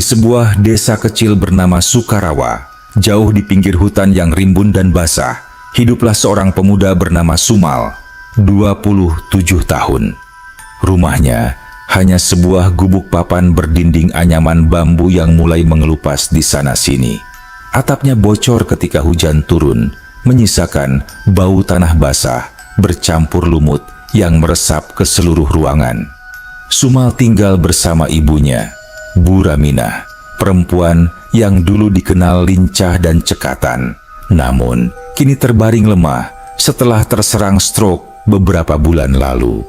Di sebuah desa kecil bernama Sukarawa, jauh di pinggir hutan yang rimbun dan basah, hiduplah seorang pemuda bernama Sumal, 27 tahun. Rumahnya hanya sebuah gubuk papan berdinding anyaman bambu yang mulai mengelupas di sana-sini. Atapnya bocor ketika hujan turun, menyisakan bau tanah basah bercampur lumut yang meresap ke seluruh ruangan. Sumal tinggal bersama ibunya, Bu Raminah, perempuan yang dulu dikenal lincah dan cekatan, namun kini terbaring lemah setelah terserang stroke beberapa bulan lalu.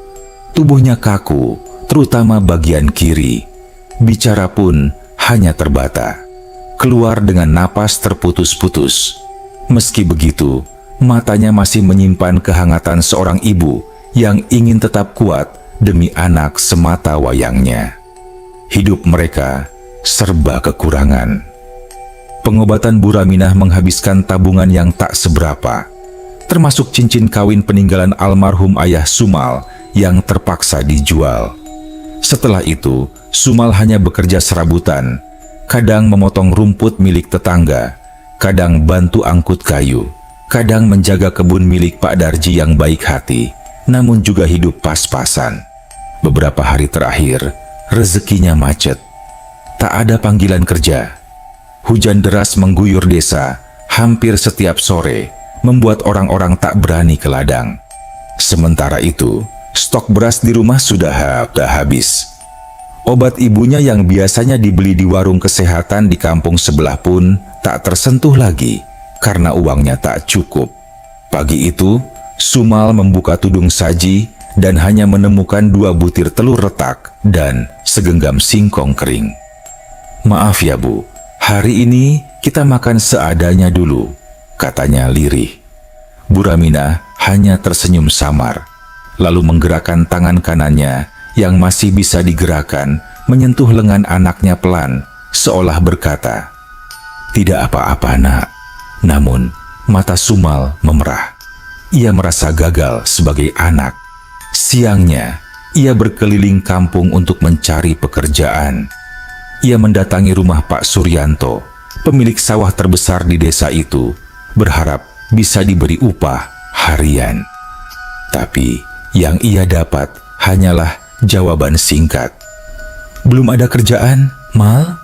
Tubuhnya kaku, terutama bagian kiri. Bicara pun hanya terbata, keluar dengan napas terputus-putus. Meski begitu, matanya masih menyimpan kehangatan seorang ibu yang ingin tetap kuat demi anak semata wayangnya. Hidup mereka serba kekurangan. Pengobatan Bu Raminah menghabiskan tabungan yang tak seberapa, termasuk cincin kawin peninggalan almarhum ayah Sumal yang terpaksa dijual. Setelah itu, Sumal hanya bekerja serabutan, kadang memotong rumput milik tetangga, kadang bantu angkut kayu, kadang menjaga kebun milik Pak Darji yang baik hati, namun juga hidup pas-pasan. Beberapa hari terakhir, rezekinya macet. Tak ada panggilan kerja. Hujan deras mengguyur desa hampir setiap sore, membuat orang-orang tak berani ke ladang. Sementara itu, stok beras di rumah sudah habis. Obat ibunya yang biasanya dibeli di warung kesehatan di kampung sebelah pun tak tersentuh lagi karena uangnya tak cukup. Pagi itu, Sumal membuka tudung saji dan hanya menemukan 2 butir telur retak dan segenggam singkong kering. "Maaf ya Bu, hari ini kita makan seadanya dulu," katanya lirih. Bu Raminah hanya tersenyum samar, lalu menggerakkan tangan kanannya yang masih bisa digerakkan menyentuh lengan anaknya pelan, seolah berkata, "Tidak apa-apa nak." Namun, mata Sumal memerah. Ia merasa gagal sebagai anak. Siangnya, ia berkeliling kampung untuk mencari pekerjaan. Ia mendatangi rumah Pak Suryanto, pemilik sawah terbesar di desa itu, berharap bisa diberi upah harian. Tapi yang ia dapat hanyalah jawaban singkat. "Belum ada kerjaan, Mal?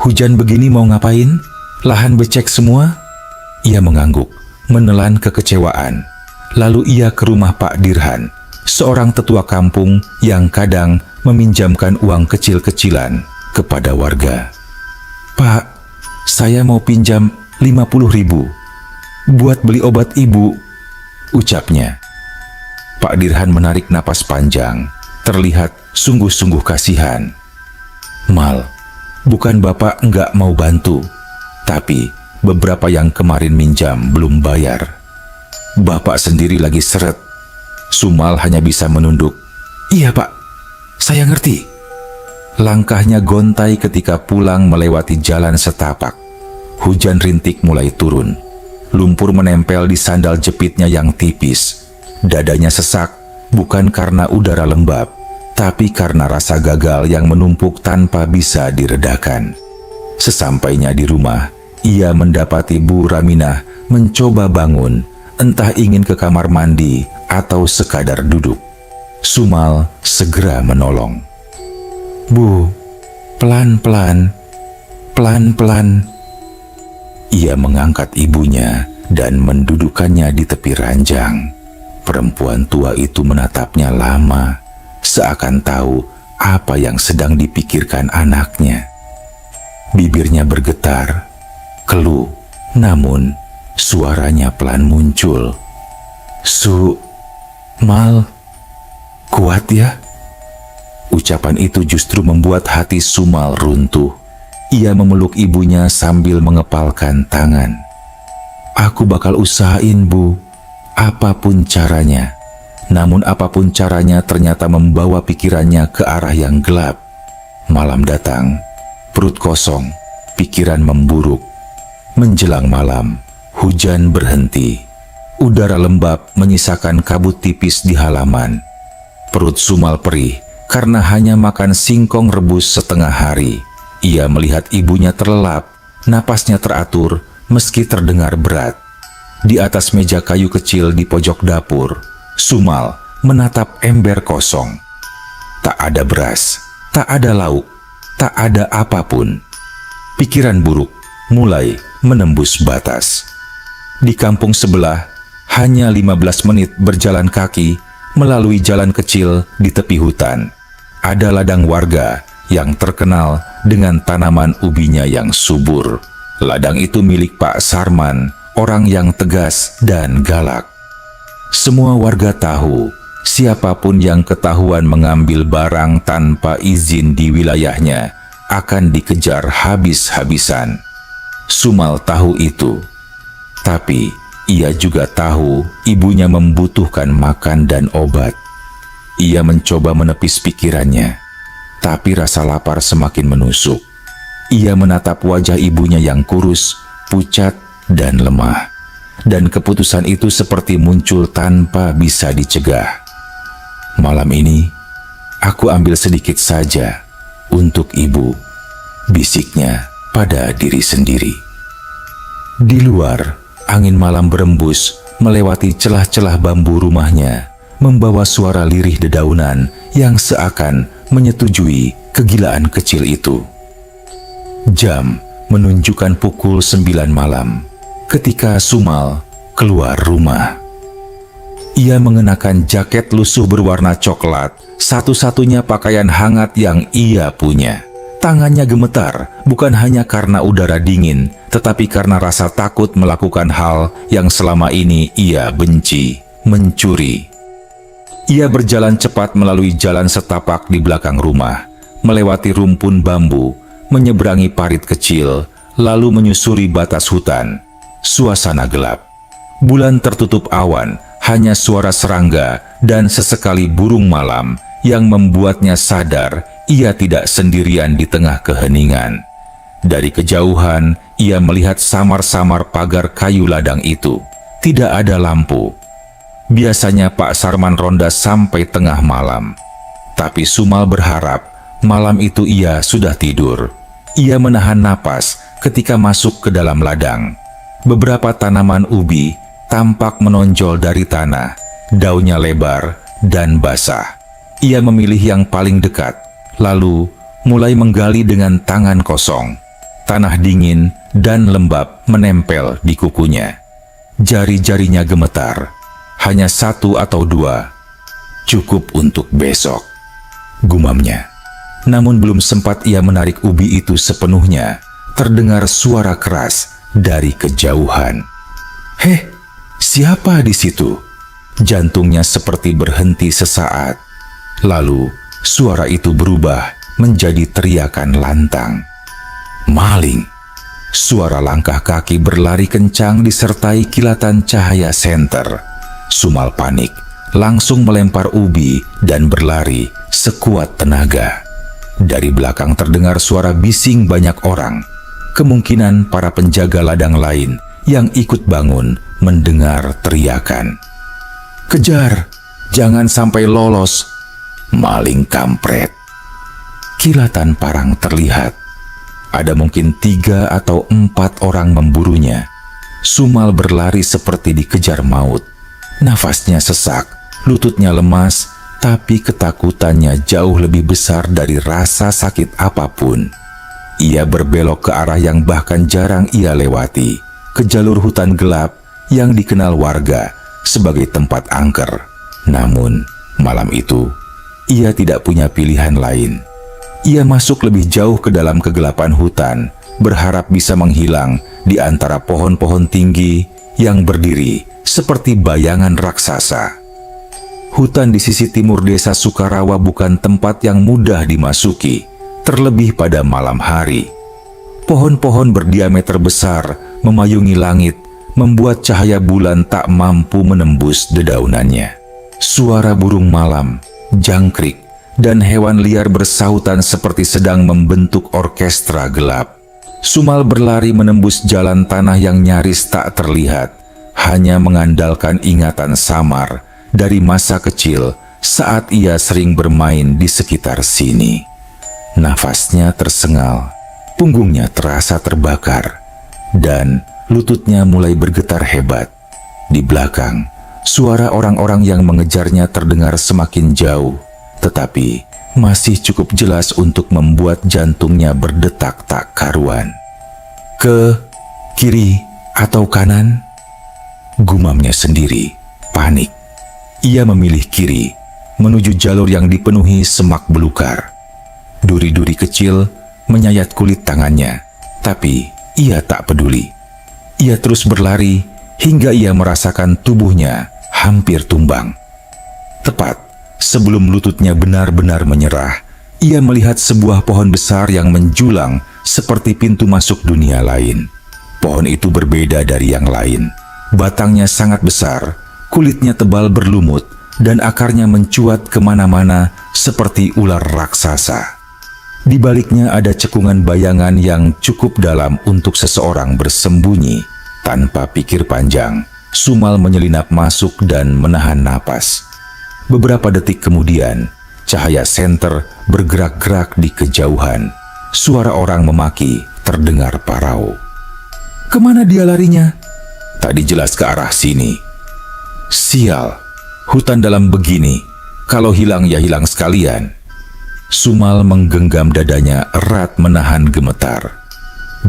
Hujan begini mau ngapain? Lahan becek semua?" Ia mengangguk, menelan kekecewaan. Lalu ia ke rumah Pak Dirhan, seorang tetua kampung yang kadang meminjamkan uang kecil-kecilan kepada warga. "Pak, saya mau pinjam 50.000 buat beli obat ibu," ucapnya. Pak Dirhan menarik napas panjang, terlihat sungguh-sungguh kasihan. "Mal, bukan Bapak enggak mau bantu, tapi beberapa yang kemarin minjam belum bayar. Bapak sendiri lagi seret." Sumal hanya bisa menunduk. "Iya Pak, saya ngerti." Langkahnya gontai ketika pulang melewati jalan setapak. Hujan rintik mulai turun. Lumpur menempel di sandal jepitnya yang tipis. Dadanya sesak, bukan karena udara lembab, tapi karena rasa gagal yang menumpuk tanpa bisa diredakan. Sesampainya di rumah, ia mendapati Bu Raminah mencoba bangun, entah ingin ke kamar mandi atau sekadar duduk. Sumal segera menolong. "Bu, pelan-pelan, pelan-pelan." Ia mengangkat ibunya dan mendudukkannya di tepi ranjang. Perempuan tua itu menatapnya lama, seakan tahu apa yang sedang dipikirkan anaknya. Bibirnya bergetar, keluh, namun suaranya pelan muncul. "Mal, kuat ya?" Ucapan itu justru membuat hati Sumal runtuh. Ia memeluk ibunya sambil mengepalkan tangan. "Aku bakal usahain Bu, apapun caranya." Namun apapun caranya ternyata membawa pikirannya ke arah yang gelap. Malam datang, perut kosong, pikiran memburuk. Menjelang malam, hujan berhenti. Udara lembab menyisakan kabut tipis di halaman. Perut Sumal perih karena hanya makan singkong rebus setengah hari. Ia melihat ibunya terlelap, napasnya teratur meski terdengar berat. Di atas meja kayu kecil di pojok dapur, Sumal menatap ember kosong. Tak ada beras, tak ada lauk, tak ada apapun. Pikiran buruk mulai menembus batas. Di kampung sebelah, hanya 15 menit berjalan kaki melalui jalan kecil di tepi hutan, ada ladang warga yang terkenal dengan tanaman ubinya yang subur. Ladang itu milik Pak Sarman, orang yang tegas dan galak. Semua warga tahu, siapapun yang ketahuan mengambil barang tanpa izin di wilayahnya akan dikejar habis-habisan. Sumal tahu itu, tapi ia juga tahu ibunya membutuhkan makan dan obat. Ia mencoba menepis pikirannya, tapi rasa lapar semakin menusuk. Ia menatap wajah ibunya yang kurus, pucat, dan lemah. Dan keputusan itu seperti muncul tanpa bisa dicegah. Malam ini, aku ambil sedikit saja untuk ibu, bisiknya pada diri sendiri. Di luar, angin malam berembus melewati celah-celah bambu rumahnya, membawa suara lirih dedaunan yang seakan menyetujui kegilaan kecil itu. Jam menunjukkan pukul 9 malam ketika Sumal keluar rumah. Ia mengenakan jaket lusuh berwarna coklat, satu-satunya pakaian hangat yang ia punya. Tangannya gemetar, bukan hanya karena udara dingin, tetapi karena rasa takut melakukan hal yang selama ini ia benci, mencuri. Ia berjalan cepat melalui jalan setapak di belakang rumah, melewati rumpun bambu, menyeberangi parit kecil, lalu menyusuri batas hutan. Suasana gelap. Bulan tertutup awan, hanya suara serangga dan sesekali burung malam yang membuatnya sadar ia tidak sendirian di tengah keheningan. Dari kejauhan, ia melihat samar-samar pagar kayu ladang itu. Tidak ada lampu. Biasanya Pak Sarman ronda sampai tengah malam. Tapi Sumal berharap malam itu ia sudah tidur. Ia menahan napas ketika masuk ke dalam ladang. Beberapa tanaman ubi tampak menonjol dari tanah. Daunnya lebar dan basah. Ia memilih yang paling dekat, lalu mulai menggali dengan tangan kosong. Tanah dingin dan lembab menempel di kukunya. Jari-jarinya gemetar. Hanya 1 atau 2. Cukup untuk besok, gumamnya. Namun belum sempat ia menarik ubi itu sepenuhnya, terdengar suara keras dari kejauhan. "Heh, siapa di situ?" Jantungnya seperti berhenti sesaat. Lalu suara itu berubah menjadi teriakan lantang. "Maling!" Suara langkah kaki berlari kencang disertai kilatan cahaya senter. Sumal panik, langsung melempar ubi dan berlari sekuat tenaga. Dari belakang terdengar suara bising banyak orang. Kemungkinan para penjaga ladang lain yang ikut bangun mendengar teriakan. "Kejar! Jangan sampai lolos! Maling kampret!" Kilatan parang terlihat. Ada mungkin 3 atau 4 orang memburunya. Sumal berlari seperti dikejar maut. Nafasnya sesak, lututnya lemas, tapi ketakutannya jauh lebih besar dari rasa sakit apapun. Ia berbelok ke arah yang bahkan jarang ia lewati, ke jalur hutan gelap yang dikenal warga sebagai tempat angker. Namun, malam itu, ia tidak punya pilihan lain. Ia masuk lebih jauh ke dalam kegelapan hutan, berharap bisa menghilang di antara pohon-pohon tinggi yang berdiri seperti bayangan raksasa. Hutan di sisi timur desa Sukarawa bukan tempat yang mudah dimasuki, terlebih pada malam hari. Pohon-pohon berdiameter besar memayungi langit, membuat cahaya bulan tak mampu menembus dedaunannya. Suara burung malam, jangkrik, dan hewan liar bersautan seperti sedang membentuk orkestra gelap. Sumal berlari menembus jalan tanah yang nyaris tak terlihat, hanya mengandalkan ingatan samar dari masa kecil saat ia sering bermain di sekitar sini. Nafasnya tersengal, Punggungnya terasa terbakar dan lututnya mulai bergetar hebat. Di belakang, suara orang-orang yang mengejarnya terdengar semakin jauh, tetapi masih cukup jelas untuk membuat jantungnya berdetak tak karuan. Ke kiri atau kanan? Gumamnya sendiri, panik. Ia memilih kiri, menuju jalur yang dipenuhi semak belukar. Duri-duri kecil menyayat kulit tangannya, tapi ia tak peduli. Ia terus berlari hingga ia merasakan tubuhnya hampir tumbang. Tepat sebelum lututnya benar-benar menyerah, ia melihat sebuah pohon besar yang menjulang seperti pintu masuk dunia lain. Pohon itu berbeda dari yang lain. Batangnya sangat besar, kulitnya tebal berlumut, dan akarnya mencuat kemana-mana seperti ular raksasa. Di baliknya ada cekungan bayangan yang cukup dalam untuk seseorang bersembunyi. Tanpa pikir panjang, Sumal menyelinap masuk dan menahan napas. Beberapa detik kemudian, cahaya senter bergerak-gerak di kejauhan. Suara orang memaki terdengar parau. Kemana dia larinya? Tadi jelas ke arah sini. Sial, hutan dalam begini, kalau hilang ya hilang sekalian. Sumal menggenggam dadanya erat menahan gemetar.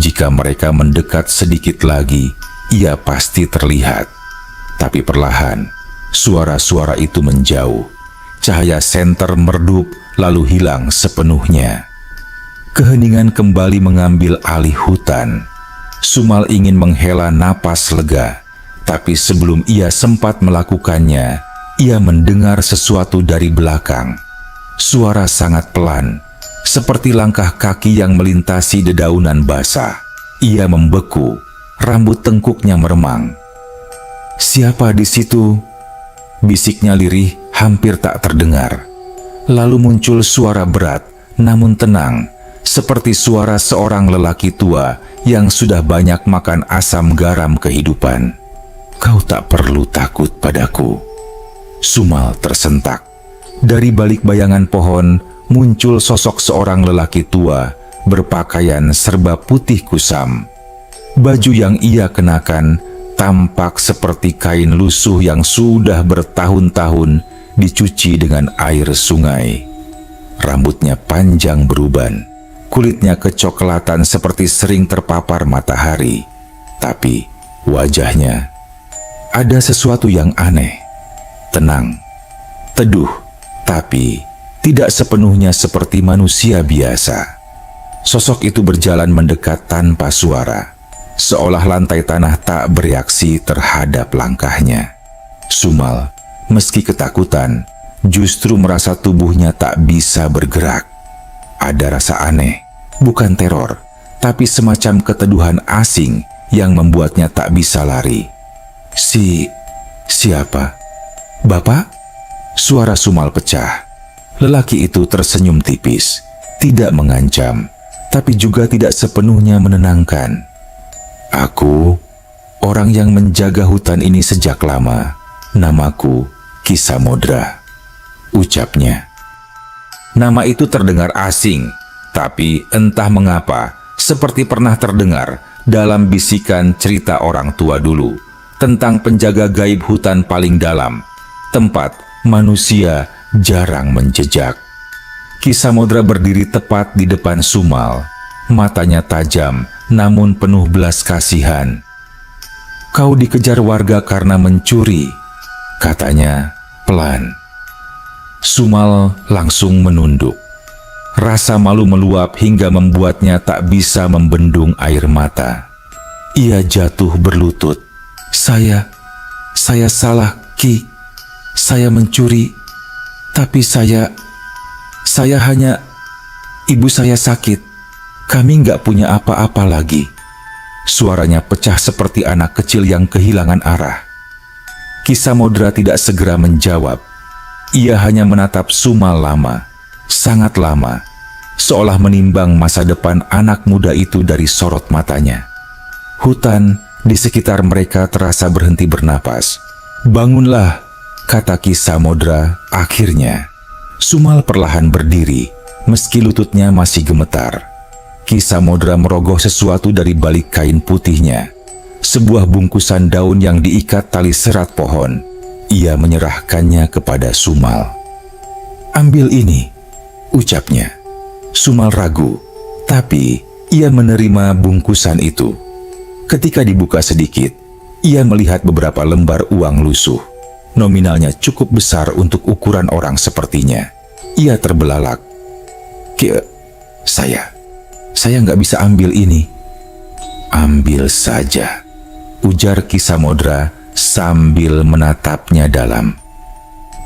Jika mereka mendekat sedikit lagi, ia pasti terlihat. Tapi perlahan, suara-suara itu menjauh. Cahaya senter meredup lalu hilang sepenuhnya. Keheningan kembali mengambil alih hutan. Sumal ingin menghela napas lega, tapi sebelum ia sempat melakukannya, ia mendengar sesuatu dari belakang. Suara sangat pelan, seperti langkah kaki yang melintasi dedaunan basah. Ia membeku, rambut tengkuknya meremang. Siapa di situ? Bisiknya lirih, hampir tak terdengar. Lalu muncul suara berat, namun tenang, seperti suara seorang lelaki tua yang sudah banyak makan asam garam kehidupan. Kau tak perlu takut padaku. Sumal tersentak. Dari balik bayangan pohon muncul sosok seorang lelaki tua berpakaian serba putih kusam. Baju yang ia kenakan tampak seperti kain lusuh yang sudah bertahun-tahun dicuci dengan air sungai. Rambutnya panjang beruban, kulitnya kecoklatan seperti sering terpapar matahari. Tapi wajahnya ada sesuatu yang aneh, tenang, teduh, tapi tidak sepenuhnya seperti manusia biasa. Sosok itu berjalan mendekat tanpa suara, seolah lantai tanah tak bereaksi terhadap langkahnya. Sumal, meski ketakutan, justru merasa tubuhnya tak bisa bergerak. Ada rasa aneh, bukan teror, tapi semacam keteduhan asing yang membuatnya tak bisa lari. Siapa? Bapak? Suara Sumal pecah. Lelaki itu tersenyum tipis, tidak mengancam, tapi juga tidak sepenuhnya menenangkan. Aku, orang yang menjaga hutan ini sejak lama. Namaku Ki Samodra, ucapnya. Nama itu terdengar asing, tapi entah mengapa, seperti pernah terdengar dalam bisikan cerita orang tua dulu, tentang penjaga gaib hutan paling dalam, tempat manusia jarang menjejak. Ki Samodra berdiri tepat di depan Sumal, matanya tajam namun penuh belas kasihan. Kau dikejar warga karena mencuri, katanya pelan. Sumal langsung menunduk. Rasa malu meluap hingga membuatnya tak bisa membendung air mata. Ia jatuh berlutut. Saya salah, Ki. Saya mencuri, tapi saya hanya, ibu saya sakit. Kami nggak punya apa-apa lagi. Suaranya pecah seperti anak kecil yang kehilangan arah. Ki Samodra tidak segera menjawab. Ia hanya menatap Sumal lama, sangat lama, seolah menimbang masa depan anak muda itu dari sorot matanya. Hutan di sekitar mereka terasa berhenti bernapas. Bangunlah, kata Ki Samodra akhirnya. Sumal perlahan berdiri, meski lututnya masih gemetar. Ki Samodra merogoh sesuatu dari balik kain putihnya. Sebuah bungkusan daun yang diikat tali serat pohon. Ia menyerahkannya kepada Sumal. "Ambil ini," ucapnya. Sumal ragu, tapi ia menerima bungkusan itu. Ketika dibuka sedikit, ia melihat beberapa lembar uang lusuh. Nominalnya cukup besar untuk ukuran orang sepertinya. Ia terbelalak. Saya nggak bisa ambil ini." "Ambil saja," ujar Ki Samodra sambil menatapnya dalam.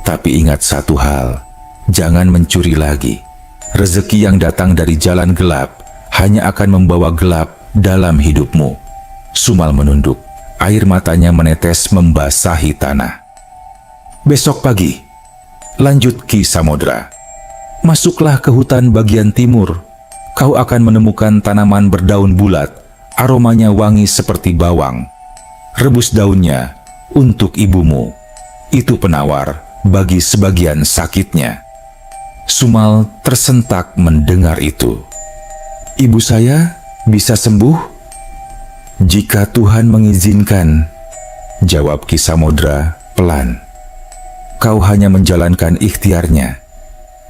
"Tapi ingat satu hal, jangan mencuri lagi. Rezeki yang datang dari jalan gelap hanya akan membawa gelap dalam hidupmu." Sumal menunduk, air matanya menetes membasahi tanah. "Besok pagi," lanjut Ki Samodra, "masuklah ke hutan bagian timur. Kau akan menemukan tanaman berdaun bulat, aromanya wangi seperti bawang. Rebus daunnya untuk ibumu. Itu penawar bagi sebagian sakitnya." Sumal tersentak mendengar itu. "Ibu saya bisa sembuh?" "Jika Tuhan mengizinkan," jawab Ki Samodra pelan. "Kau hanya menjalankan ikhtiarnya."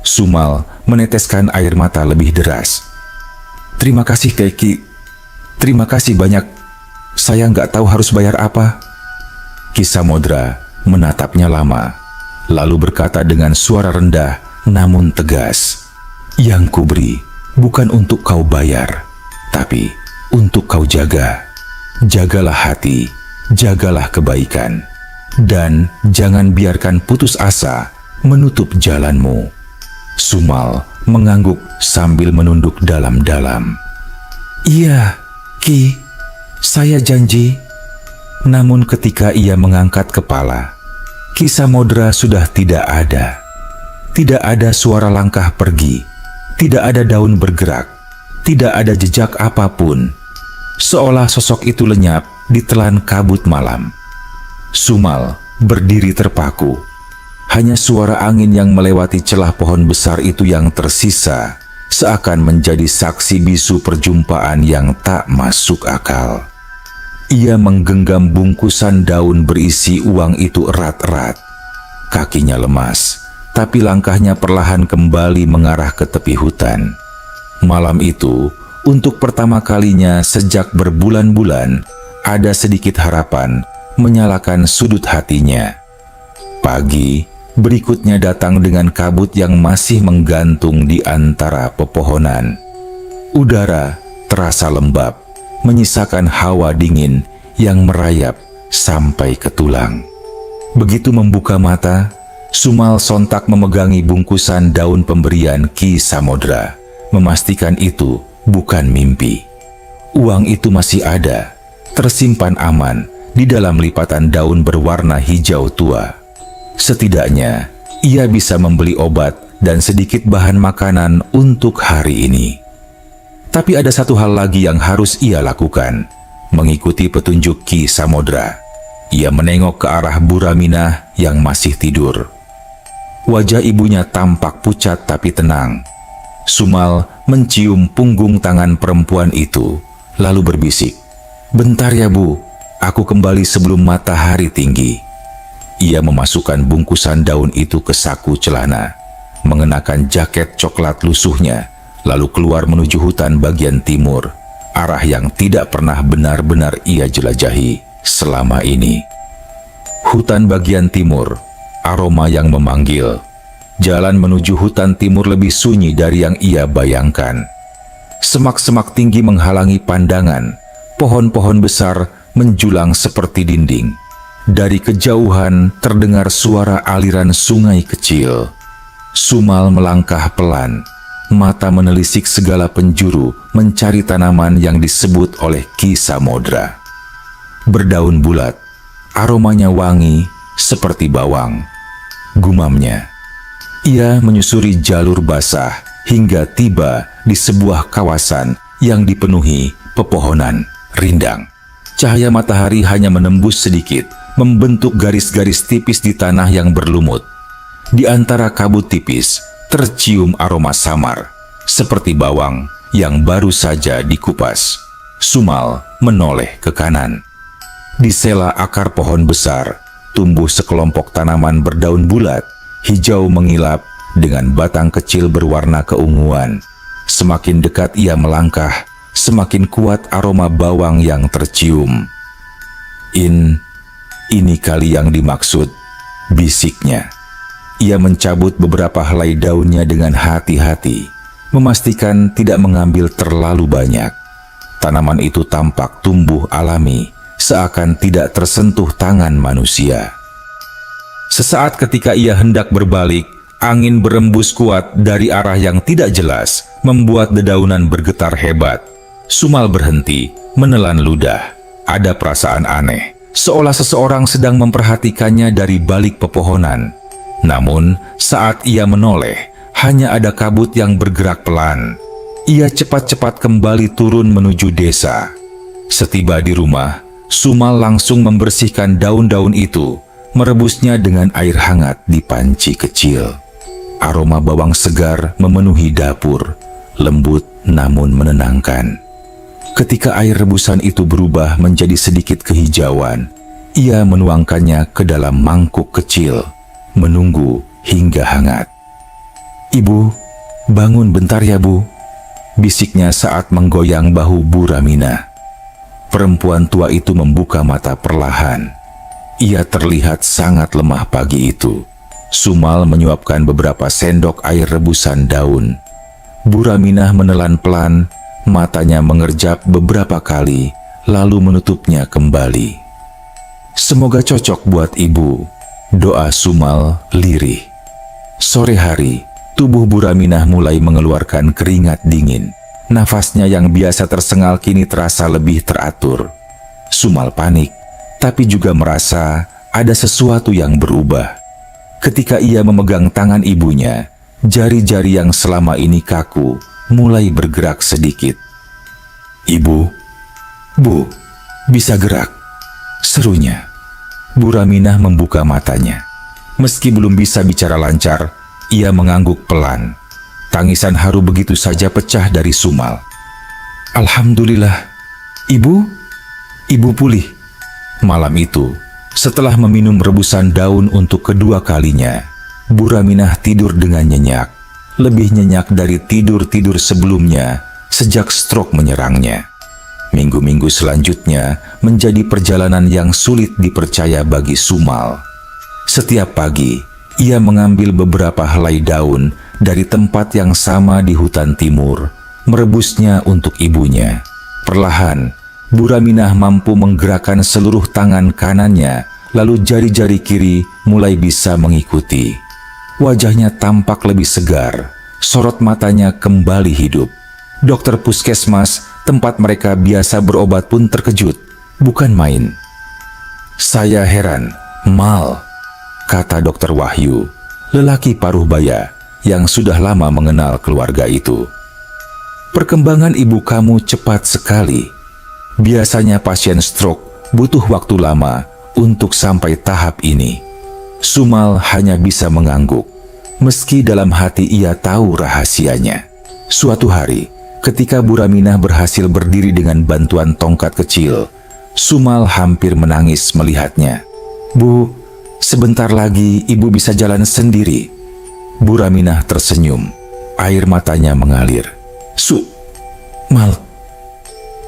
Sumal meneteskan air mata lebih deras. "Terima kasih Ki. Terima kasih banyak. Saya nggak tahu harus bayar apa." Ki Samodra menatapnya lama, lalu berkata dengan suara rendah namun tegas, "Yang kuberi bukan untuk kau bayar, tapi untuk kau jaga. Jagalah hati, jagalah kebaikan, dan jangan biarkan putus asa menutup jalanmu." Sumal mengangguk sambil menunduk dalam-dalam. "Iya, Ki, saya janji." Namun ketika ia mengangkat kepala, Ki Samodra sudah tidak ada. Tidak ada suara langkah pergi, tidak ada daun bergerak, tidak ada jejak apapun. Seolah sosok itu lenyap ditelan kabut malam. Sumal berdiri terpaku. Hanya suara angin yang melewati celah pohon besar itu yang tersisa, seakan menjadi saksi bisu perjumpaan yang tak masuk akal. Ia menggenggam bungkusan daun berisi uang itu erat-erat. Kakinya lemas, tapi langkahnya perlahan kembali mengarah ke tepi hutan. Malam itu, untuk pertama kalinya sejak berbulan-bulan, ada sedikit harapan menyalakan sudut hatinya. Pagi berikutnya datang dengan kabut yang masih menggantung di antara pepohonan. Udara terasa lembab, menyisakan hawa dingin yang merayap sampai ke tulang. Begitu membuka mata, Sumal sontak memegangi bungkusan daun pemberian Ki Samodra, memastikan itu bukan mimpi. Uang itu masih ada, tersimpan aman di dalam lipatan daun berwarna hijau tua. Setidaknya, ia bisa membeli obat dan sedikit bahan makanan untuk hari ini. Tapi ada satu hal lagi yang harus ia lakukan, mengikuti petunjuk Ki Samodra. Ia menengok ke arah Bu Raminah yang masih tidur. Wajah ibunya tampak pucat tapi tenang. Sumal mencium punggung tangan perempuan itu, lalu berbisik, "Bentar ya Bu, aku kembali sebelum matahari tinggi." Ia memasukkan bungkusan daun itu ke saku celana, mengenakan jaket coklat lusuhnya, lalu keluar menuju hutan bagian timur, arah yang tidak pernah benar-benar ia jelajahi selama ini. Hutan bagian timur, aroma yang memanggil. Jalan menuju hutan timur lebih sunyi dari yang ia bayangkan. Semak-semak tinggi menghalangi pandangan, pohon-pohon besar menjulang seperti dinding. Dari kejauhan terdengar suara aliran sungai kecil. Sumal melangkah pelan, mata menelisik segala penjuru mencari tanaman yang disebut oleh Ki Samodra. Berdaun bulat, aromanya wangi seperti bawang. Gumamnya. Ia menyusuri jalur basah hingga tiba di sebuah kawasan yang dipenuhi pepohonan rindang. Cahaya matahari hanya menembus sedikit, membentuk garis-garis tipis di tanah yang berlumut. Di antara kabut tipis, tercium aroma samar, seperti bawang yang baru saja dikupas. Sumal menoleh ke kanan. Di sela akar pohon besar, tumbuh sekelompok tanaman berdaun bulat, hijau mengilap dengan batang kecil berwarna keunguan. Semakin dekat ia melangkah, semakin kuat aroma bawang yang tercium. Ini kali yang dimaksud, bisiknya. Ia mencabut beberapa helai daunnya dengan hati-hati, memastikan tidak mengambil terlalu banyak. Tanaman itu tampak tumbuh alami, seakan tidak tersentuh tangan manusia. Sesaat ketika ia hendak berbalik, angin berembus kuat dari arah yang tidak jelas, membuat dedaunan bergetar hebat. Sumal berhenti, menelan ludah. Ada perasaan aneh, seolah seseorang sedang memperhatikannya dari balik pepohonan. Namun, saat ia menoleh, hanya ada kabut yang bergerak pelan. Ia cepat-cepat kembali turun menuju desa. Setiba di rumah, Sumal langsung membersihkan daun-daun itu, merebusnya dengan air hangat di panci kecil. Aroma bawang segar memenuhi dapur, lembut namun menenangkan. Ketika air rebusan itu berubah menjadi sedikit kehijauan, ia menuangkannya ke dalam mangkuk kecil, menunggu hingga hangat. "Ibu, bangun bentar ya, Bu," bisiknya saat menggoyang bahu Bu Raminah. Perempuan tua itu membuka mata perlahan. Ia terlihat sangat lemah pagi itu. Sumal menyuapkan beberapa sendok air rebusan daun. Bu Raminah menelan pelan, matanya mengerjap beberapa kali, lalu menutupnya kembali. "Semoga cocok buat ibu," doa Sumal lirih. Sore hari, tubuh Bu Raminah mulai mengeluarkan keringat dingin. Nafasnya yang biasa tersengal kini terasa lebih teratur. Sumal panik, tapi juga merasa ada sesuatu yang berubah. Ketika ia memegang tangan ibunya, jari-jari yang selama ini kaku mulai bergerak sedikit. "Ibu, Bu, bisa gerak," serunya. Bu Raminah membuka matanya. Meski belum bisa bicara lancar, ia mengangguk pelan. Tangisan haru begitu saja pecah dari Sumal. "Alhamdulillah, Ibu pulih." Malam itu, setelah meminum rebusan daun untuk kedua kalinya, Bu Raminah tidur dengan nyenyak. Lebih nyenyak dari tidur-tidur sebelumnya sejak stroke menyerangnya. Minggu-minggu selanjutnya menjadi perjalanan yang sulit dipercaya bagi Sumal. Setiap pagi, ia mengambil beberapa helai daun dari tempat yang sama di hutan timur, merebusnya untuk ibunya. Perlahan, Bu Raminah mampu menggerakkan seluruh tangan kanannya, lalu jari-jari kiri mulai bisa mengikuti. Wajahnya tampak lebih segar, sorot matanya kembali hidup. Dokter puskesmas, tempat mereka biasa berobat pun terkejut, bukan main. "Saya heran, Mal," kata Dokter Wahyu, lelaki paruh baya yang sudah lama mengenal keluarga itu. "Perkembangan ibu kamu cepat sekali. Biasanya pasien stroke butuh waktu lama untuk sampai tahap ini." Sumal hanya bisa mengangguk, meski dalam hati ia tahu rahasianya. Suatu hari, ketika Bu Raminah berhasil berdiri dengan bantuan tongkat kecil, Sumal hampir menangis melihatnya. "Bu, sebentar lagi ibu bisa jalan sendiri." Bu Raminah tersenyum, air matanya mengalir. Mal,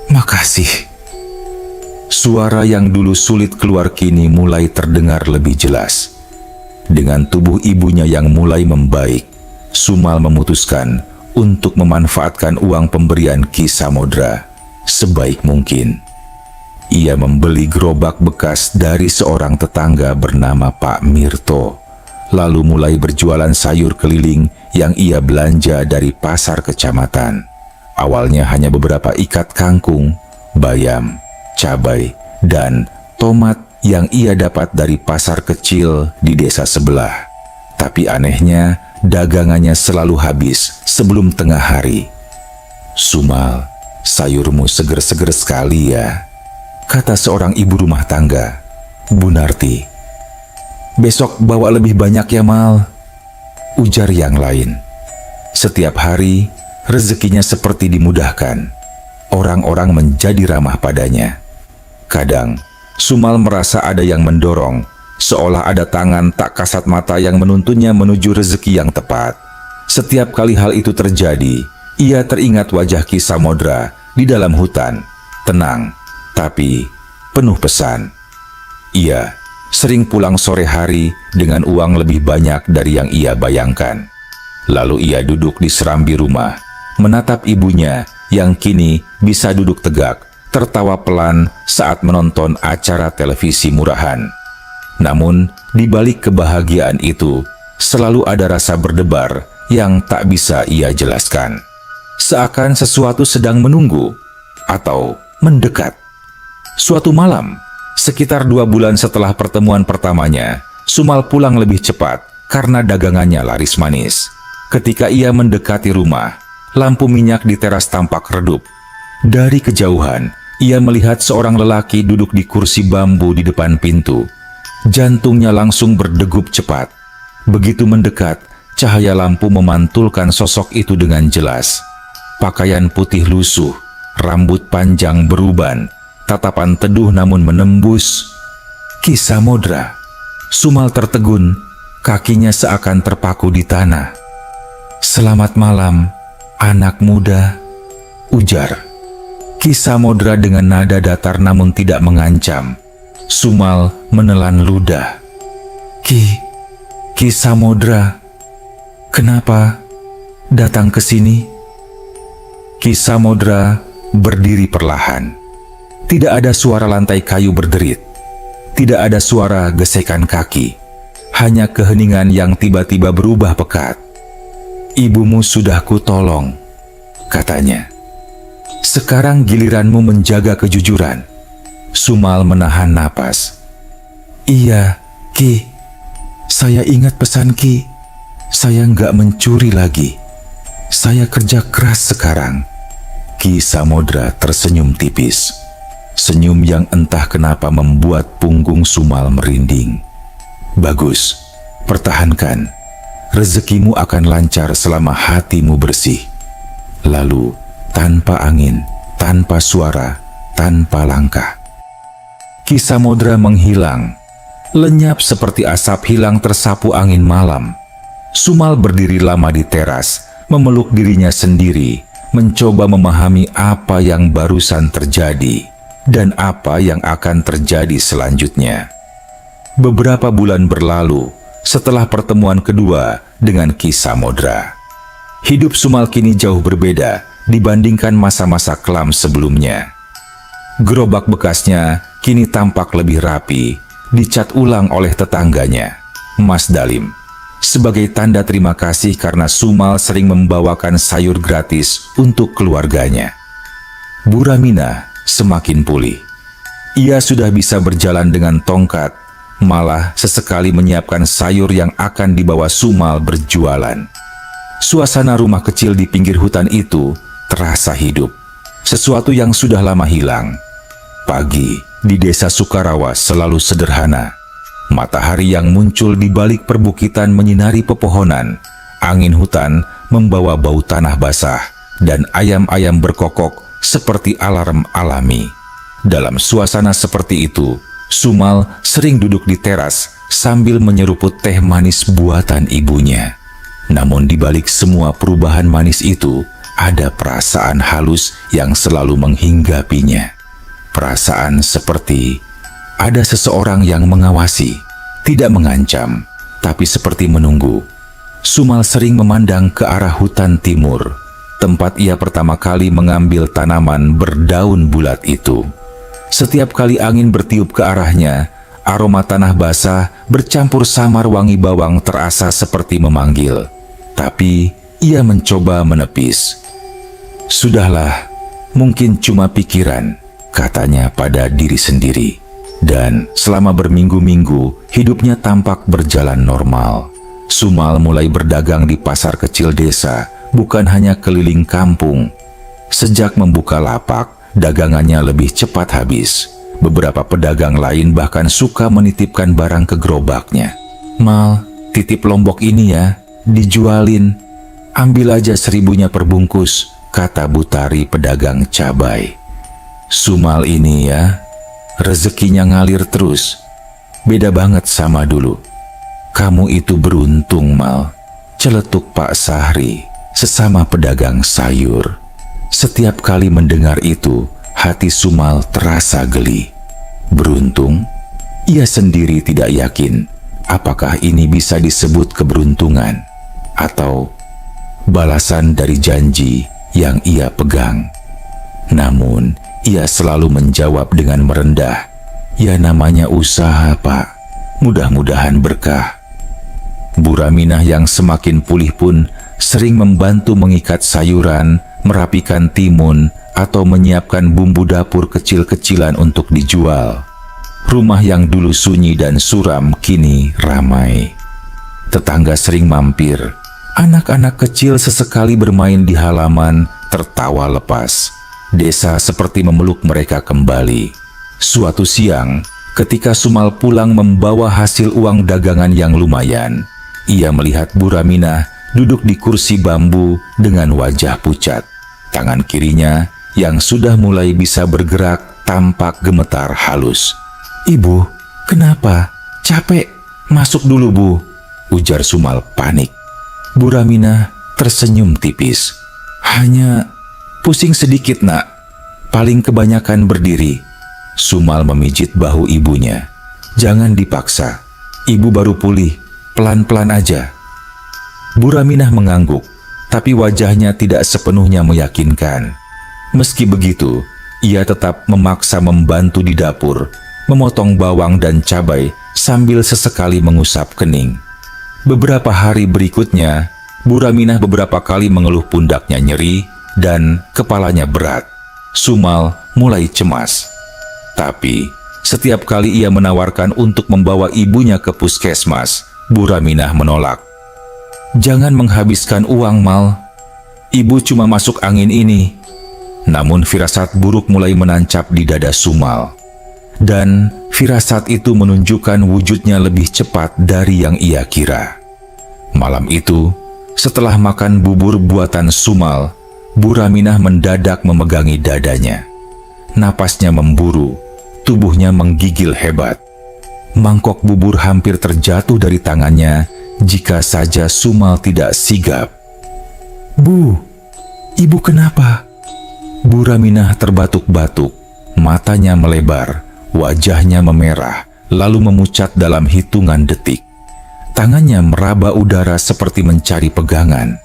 makasih." Suara yang dulu sulit keluar kini mulai terdengar lebih jelas. Dengan tubuh ibunya yang mulai membaik, Sumal memutuskan untuk memanfaatkan uang pemberian Ki Samodra sebaik mungkin. Ia membeli gerobak bekas dari seorang tetangga bernama Pak Mirto, lalu mulai berjualan sayur keliling yang ia belanja dari pasar kecamatan. Awalnya hanya beberapa ikat kangkung, bayam, cabai, dan tomat yang ia dapat dari pasar kecil di desa sebelah. Tapi anehnya, dagangannya selalu habis sebelum tengah hari. "Sumal, sayurmu seger-seger sekali ya," kata seorang ibu rumah tangga, Bu Narti. "Besok bawa lebih banyak ya, Mal," ujar yang lain. Setiap hari, rezekinya seperti dimudahkan. Orang-orang menjadi ramah padanya. Kadang, Sumal merasa ada yang mendorong, seolah ada tangan tak kasat mata yang menuntunnya menuju rezeki yang tepat. Setiap kali hal itu terjadi, ia teringat wajah Ki Samodra di dalam hutan, tenang, tapi penuh pesan. Ia sering pulang sore hari dengan uang lebih banyak dari yang ia bayangkan. Lalu ia duduk di serambi rumah, menatap ibunya yang kini bisa duduk tegak, tertawa pelan saat menonton acara televisi murahan. Namun, di balik kebahagiaan itu, selalu ada rasa berdebar yang tak bisa ia jelaskan. Seakan sesuatu sedang menunggu atau mendekat. Suatu malam, sekitar 2 bulan setelah pertemuan pertamanya, Sumal pulang lebih cepat karena dagangannya laris manis. Ketika ia mendekati rumah, lampu minyak di teras tampak redup. Dari kejauhan, ia melihat seorang lelaki duduk di kursi bambu di depan pintu. Jantungnya langsung berdegup cepat. Begitu mendekat, cahaya lampu memantulkan sosok itu dengan jelas. Pakaian putih lusuh, rambut panjang beruban, tatapan teduh namun menembus. Ki Samodra. Sumal tertegun, kakinya seakan terpaku di tanah. "Selamat malam, anak muda," ujar Ki Samodra dengan nada datar namun tidak mengancam. Sumal menelan ludah. Ki Samodra, kenapa datang ke sini?" Ki Samodra berdiri perlahan. Tidak ada suara lantai kayu berderit. Tidak ada suara gesekan kaki. Hanya keheningan yang tiba-tiba berubah pekat. "Ibumu sudah kutolong," katanya. "Sekarang giliranmu menjaga kejujuran." Sumal menahan napas. "Iya, Ki. Saya ingat pesan Ki. Saya nggak mencuri lagi. Saya kerja keras sekarang." Ki Samodra tersenyum tipis. Senyum yang entah kenapa membuat punggung Sumal merinding. "Bagus, pertahankan. Rezekimu akan lancar selama hatimu bersih." Lalu, tanpa angin, tanpa suara, tanpa langkah, Ki Samodra menghilang, lenyap seperti asap hilang tersapu angin malam. Sumal berdiri lama di teras, memeluk dirinya sendiri, mencoba memahami apa yang barusan terjadi dan apa yang akan terjadi selanjutnya. Beberapa bulan berlalu setelah pertemuan kedua dengan Ki Samodra. Hidup Sumal kini jauh berbeda dibandingkan masa-masa kelam sebelumnya. Gerobak bekasnya kini tampak lebih rapi, dicat ulang oleh tetangganya, Mas Dalim, sebagai tanda terima kasih karena Sumal sering membawakan sayur gratis untuk keluarganya. Bu Ramina semakin pulih. Ia sudah bisa berjalan dengan tongkat, malah sesekali menyiapkan sayur yang akan dibawa Sumal berjualan. Suasana rumah kecil di pinggir hutan itu terasa hidup, sesuatu yang sudah lama hilang. Pagi di desa Sukarawa selalu sederhana. Matahari yang muncul di balik perbukitan menyinari pepohonan, angin hutan membawa bau tanah basah, dan ayam-ayam berkokok seperti alarm alami. Dalam suasana seperti itu, Sumal sering duduk di teras sambil menyeruput teh manis buatan ibunya. Namun di balik semua perubahan manis itu, ada perasaan halus yang selalu menghinggapinya. Perasaan seperti ada seseorang yang mengawasi, tidak mengancam, tapi seperti menunggu. Sumal sering memandang ke arah hutan timur, tempat ia pertama kali mengambil tanaman berdaun bulat itu. Setiap kali angin bertiup ke arahnya, aroma tanah basah bercampur samar wangi bawang terasa seperti memanggil. Tapi ia mencoba menepis. "Sudahlah, mungkin cuma pikiran," katanya pada diri sendiri. Dan selama berminggu-minggu, hidupnya tampak berjalan normal. Sumal mulai berdagang di pasar kecil desa, bukan hanya keliling kampung. Sejak membuka lapak, dagangannya lebih cepat habis. Beberapa pedagang lain bahkan suka menitipkan barang ke gerobaknya. "Mal, titip lombok ini ya, dijualin," Ambil aja 1000-nya perbungkus, kata Butari pedagang cabai. Sumal ini ya, rezekinya ngalir terus. Beda banget sama dulu. Kamu itu beruntung, Mal, celetuk Pak Sahri, sesama pedagang sayur. Setiap kali mendengar itu, hati Sumal terasa geli. Beruntung? Ia sendiri tidak yakin apakah ini bisa disebut keberuntungan atau balasan dari janji yang ia pegang. Namun, ia selalu menjawab dengan merendah, "Ya namanya usaha, Pak. Mudah-mudahan berkah." Bu Raminah yang semakin pulih pun sering membantu mengikat sayuran, merapikan timun, atau menyiapkan bumbu dapur kecil-kecilan untuk dijual. Rumah yang dulu sunyi dan suram kini ramai. Tetangga sering mampir. Anak-anak kecil sesekali bermain di halaman, tertawa lepas. Desa seperti memeluk mereka kembali. Suatu siang, ketika Sumal pulang membawa hasil uang dagangan yang lumayan, ia melihat Bu Raminah duduk di kursi bambu dengan wajah pucat. Tangan kirinya yang sudah mulai bisa bergerak tampak gemetar halus. "Ibu, kenapa? Capek? Masuk dulu, Bu," ujar Sumal panik. Bu Raminah tersenyum tipis. "Hanya pusing sedikit, Nak. Paling kebanyakan berdiri." Sumal memijit bahu ibunya. "Jangan dipaksa. Ibu baru pulih. Pelan-pelan aja." Bu Raminah mengangguk, tapi wajahnya tidak sepenuhnya meyakinkan. Meski begitu, ia tetap memaksa membantu di dapur, memotong bawang dan cabai sambil sesekali mengusap kening. Beberapa hari berikutnya, Bu Raminah beberapa kali mengeluh pundaknya nyeri dan kepalanya berat. Sumal mulai cemas. Tapi, setiap kali ia menawarkan untuk membawa ibunya ke puskesmas, Bu Raminah menolak. "Jangan menghabiskan uang, Mal. Ibu cuma masuk angin ini." Namun firasat buruk mulai menancap di dada Sumal. Dan firasat itu menunjukkan wujudnya lebih cepat dari yang ia kira. Malam itu, setelah makan bubur buatan Sumal, Bu Raminah mendadak memegangi dadanya. Napasnya memburu, tubuhnya menggigil hebat. Mangkok bubur hampir terjatuh dari tangannya jika saja Sumal tidak sigap. "Bu, ibu kenapa?" Bu Raminah terbatuk-batuk, matanya melebar, wajahnya memerah, lalu memucat dalam hitungan detik. Tangannya meraba udara seperti mencari pegangan.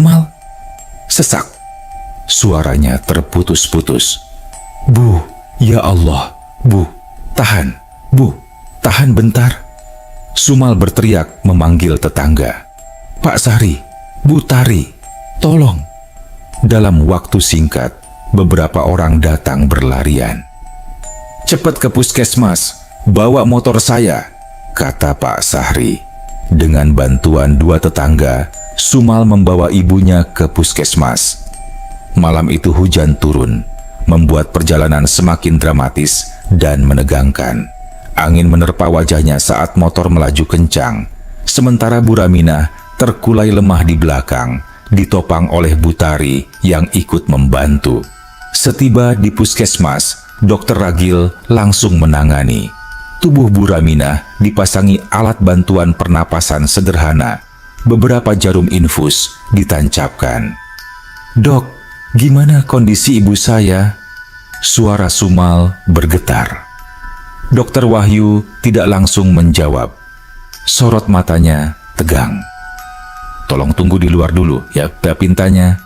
"Mal," sesak. Suaranya terputus-putus. "Bu, ya Allah, Bu, tahan, Bu, tahan bentar." Sumal berteriak memanggil tetangga. "Pak Sahri, Bu Tari, tolong." Dalam waktu singkat, beberapa orang datang berlarian. "Cepat ke puskesmas, bawa motor saya," kata Pak Sahri. Dengan bantuan dua tetangga, Sumal membawa ibunya ke puskesmas. Malam itu hujan turun, membuat perjalanan semakin dramatis dan menegangkan. Angin menerpa wajahnya saat motor melaju kencang, sementara Bu Raminah terkulai lemah di belakang, ditopang oleh Butari yang ikut membantu. Setiba di puskesmas, Dokter Ragil langsung menangani. Tubuh Bu Raminah dipasangi alat bantuan pernapasan sederhana. Beberapa jarum infus ditancapkan. "Dok, gimana kondisi ibu saya?" Suara Sumal bergetar. Dokter Wahyu tidak langsung menjawab. Sorot matanya tegang. "Tolong tunggu di luar dulu ya, pintanya."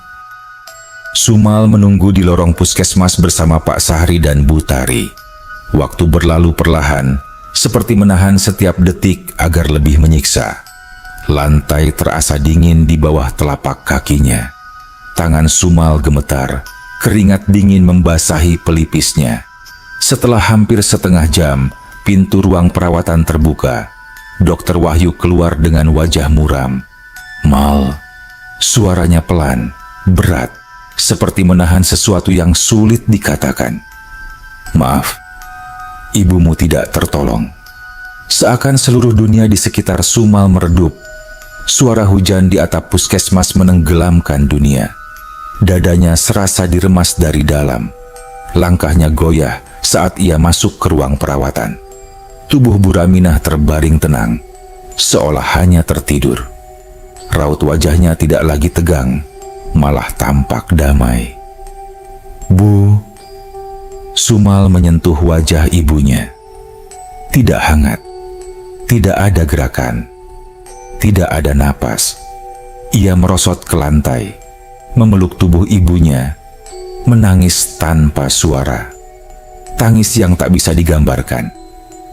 Sumal menunggu di lorong puskesmas bersama Pak Sahri dan Butari. Waktu berlalu perlahan, seperti menahan setiap detik agar lebih menyiksa. Lantai terasa dingin di bawah telapak kakinya. Tangan Sumal gemetar, keringat dingin membasahi pelipisnya. Setelah hampir setengah jam, pintu ruang perawatan terbuka. Dokter Wahyu keluar dengan wajah muram. "Mal," suaranya pelan, berat, seperti menahan sesuatu yang sulit dikatakan. "Maaf, ibumu tidak tertolong." Seakan seluruh dunia di sekitar Sumal meredup. Suara hujan di atap puskesmas menenggelamkan dunia. Dadanya serasa diremas dari dalam. Langkahnya goyah saat ia masuk ke ruang perawatan. Tubuh Bu Raminah terbaring tenang, seolah hanya tertidur. Raut wajahnya tidak lagi tegang, malah tampak damai. "Bu." Sumal menyentuh wajah ibunya. Tidak hangat, tidak ada gerakan, tidak ada napas. Ia merosot ke lantai, memeluk tubuh ibunya, menangis tanpa suara. Tangis yang tak bisa digambarkan.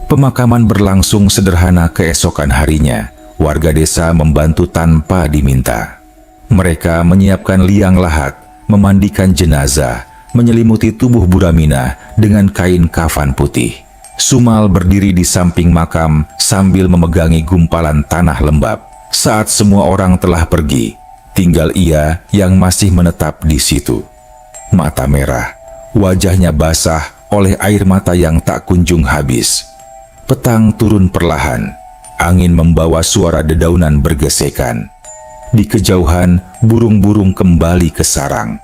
Pemakaman berlangsung sederhana. Keesokan harinya, warga desa membantu tanpa diminta. Mereka menyiapkan liang lahat, memandikan jenazah, menyelimuti tubuh Bu Raminah dengan kain kafan putih. Sumal berdiri di samping makam sambil memegangi gumpalan tanah lembab. Saat semua orang telah pergi, tinggal ia yang masih menetap di situ. Mata merah, wajahnya basah oleh air mata yang tak kunjung habis. Petang turun perlahan, angin membawa suara dedaunan bergesekan. Di kejauhan, burung-burung kembali ke sarang.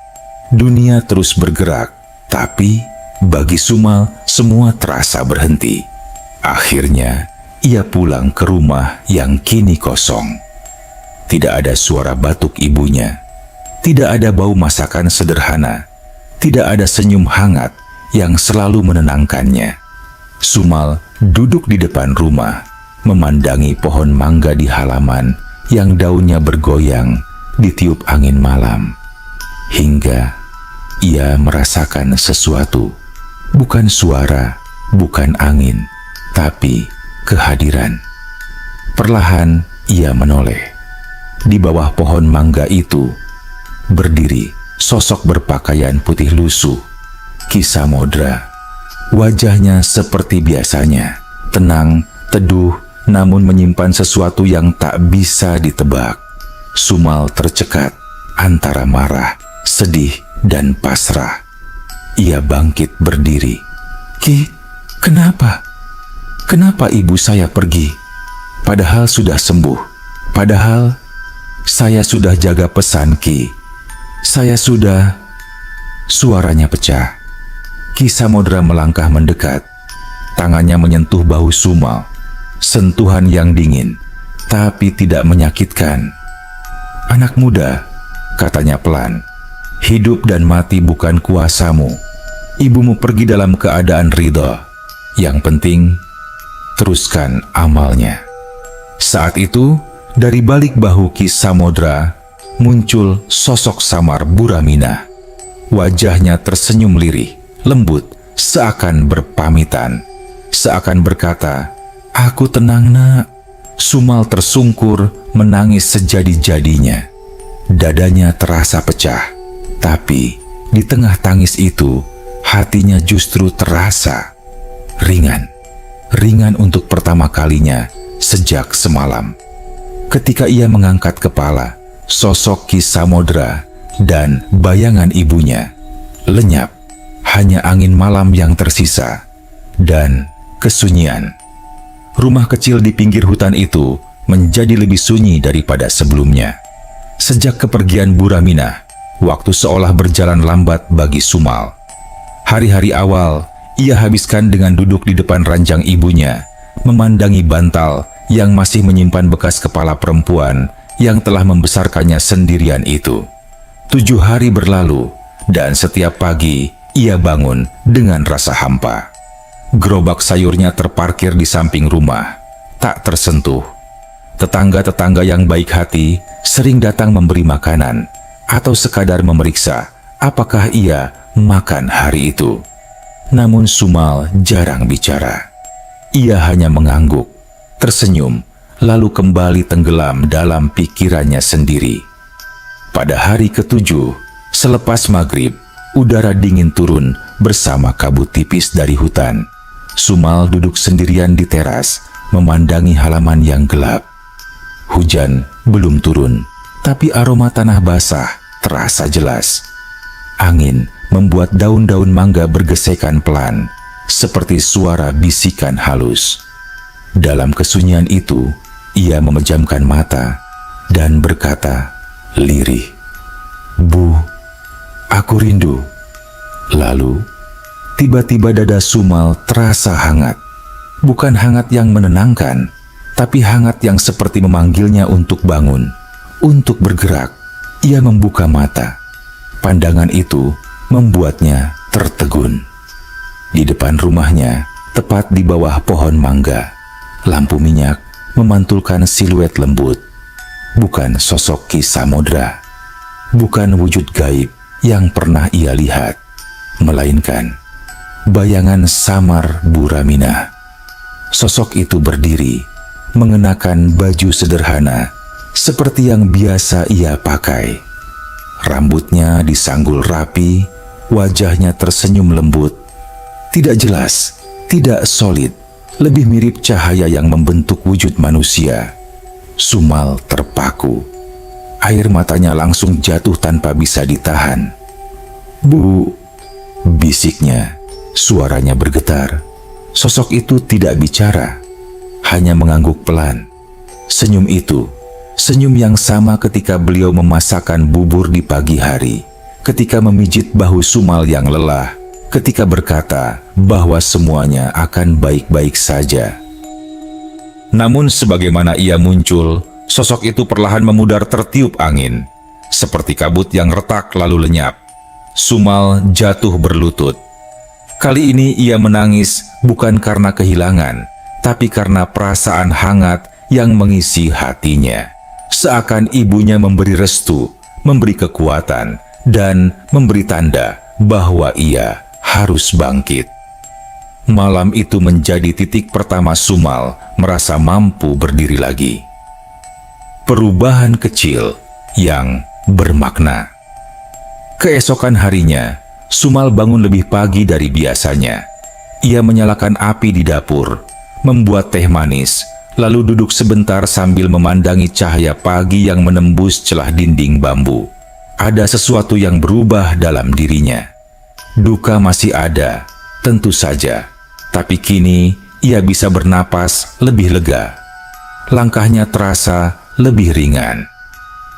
Dunia terus bergerak, tapi bagi Sumal semua terasa berhenti. Akhirnya, ia pulang ke rumah yang kini kosong. Tidak ada suara batuk ibunya, tidak ada bau masakan sederhana, tidak ada senyum hangat yang selalu menenangkannya. Sumal duduk di depan rumah, memandangi pohon mangga di halaman yang daunnya bergoyang ditiup angin malam. Hingga ia merasakan sesuatu. Bukan suara, bukan angin, tapi kehadiran. Perlahan ia menoleh. Di bawah pohon mangga itu berdiri sosok berpakaian putih lusuh, Ki Samodra. Wajahnya seperti biasanya, tenang, teduh, namun menyimpan sesuatu yang tak bisa ditebak. Sumal tercekat antara marah, sedih, dan pasrah. Ia bangkit berdiri. "Ki, kenapa? Kenapa ibu saya pergi? Padahal sudah sembuh. Padahal saya sudah jaga pesan, Ki. Saya sudah..." Suaranya pecah. Ki Samodra melangkah mendekat. Tangannya menyentuh bahu Sumal. Sentuhan yang dingin, tapi tidak menyakitkan. "Anak muda," katanya pelan, "hidup dan mati bukan kuasamu. Ibumu pergi dalam keadaan ridha. Yang penting, teruskan amalnya." Saat itu, dari balik bahu Ki Samodra muncul sosok samar Bu Raminah. Wajahnya tersenyum lirih, lembut, seakan berpamitan, seakan berkata, "Aku tenang, Nak." Sumal tersungkur, menangis sejadi-jadinya. Dadanya terasa pecah, tapi di tengah tangis itu, hatinya justru terasa ringan. Ringan untuk pertama kalinya sejak semalam. Ketika ia mengangkat kepala, sosok Ki Samodra dan bayangan ibunya lenyap. Hanya angin malam yang tersisa dan kesunyian. Rumah kecil di pinggir hutan itu menjadi lebih sunyi daripada sebelumnya. Sejak kepergian Bu Raminah, waktu seolah berjalan lambat bagi Sumal. Hari-hari awal ia habiskan dengan duduk di depan ranjang ibunya, memandangi bantal yang masih menyimpan bekas kepala perempuan yang telah membesarkannya sendirian itu. 7 hari berlalu, dan setiap pagi ia bangun dengan rasa hampa. Gerobak sayurnya terparkir di samping rumah, tak tersentuh. Tetangga-tetangga yang baik hati sering datang memberi makanan atau sekadar memeriksa apakah ia makan hari itu. Namun Sumal jarang bicara. Ia hanya mengangguk, tersenyum, lalu kembali tenggelam dalam pikirannya sendiri. Pada hari ke-7, selepas maghrib, udara dingin turun bersama kabut tipis dari hutan. Sumal duduk sendirian di teras, memandangi halaman yang gelap. Hujan belum turun, tapi aroma tanah basah terasa jelas. Angin membuat daun-daun mangga bergesekan pelan, seperti suara bisikan halus. Dalam kesunyian itu, ia memejamkan mata, dan berkata lirih, "Bu, aku rindu." Lalu, tiba-tiba dada Sumal terasa hangat. Bukan hangat yang menenangkan, tapi hangat yang seperti memanggilnya untuk bangun, untuk bergerak. Ia membuka mata. Pandangan itu membuatnya tertegun. Di depan rumahnya, tepat di bawah pohon mangga, lampu minyak memantulkan siluet lembut. Bukan sosok Ki Samodra, bukan wujud gaib yang pernah ia lihat, melainkan bayangan samar Bu Raminah. Sosok itu berdiri, mengenakan baju sederhana seperti yang biasa ia pakai. Rambutnya disanggul rapi, wajahnya tersenyum lembut. Tidak jelas, tidak solid, lebih mirip cahaya yang membentuk wujud manusia. Sumal terpaku. Air matanya langsung jatuh tanpa bisa ditahan. "Bu," bisiknya, suaranya bergetar. Sosok itu tidak bicara, hanya mengangguk pelan. Senyum itu, senyum yang sama ketika beliau memasakkan bubur di pagi hari, ketika memijit bahu Sumal yang lelah, ketika berkata bahwa semuanya akan baik-baik saja. Namun sebagaimana ia muncul, sosok itu perlahan memudar tertiup angin, seperti kabut yang retak lalu lenyap. Sumal jatuh berlutut. Kali ini ia menangis bukan karena kehilangan, tapi karena perasaan hangat yang mengisi hatinya. Seakan ibunya memberi restu, memberi kekuatan, dan memberi tanda bahwa ia harus bangkit. Malam itu menjadi titik pertama Sumal merasa mampu berdiri lagi. Perubahan kecil yang bermakna. Keesokan harinya, Sumal bangun lebih pagi dari biasanya. Ia menyalakan api di dapur, membuat teh manis, lalu duduk sebentar sambil memandangi cahaya pagi yang menembus celah dinding bambu. Ada sesuatu yang berubah dalam dirinya. Duka masih ada, tentu saja, tapi kini ia bisa bernapas lebih lega. Langkahnya terasa lebih ringan.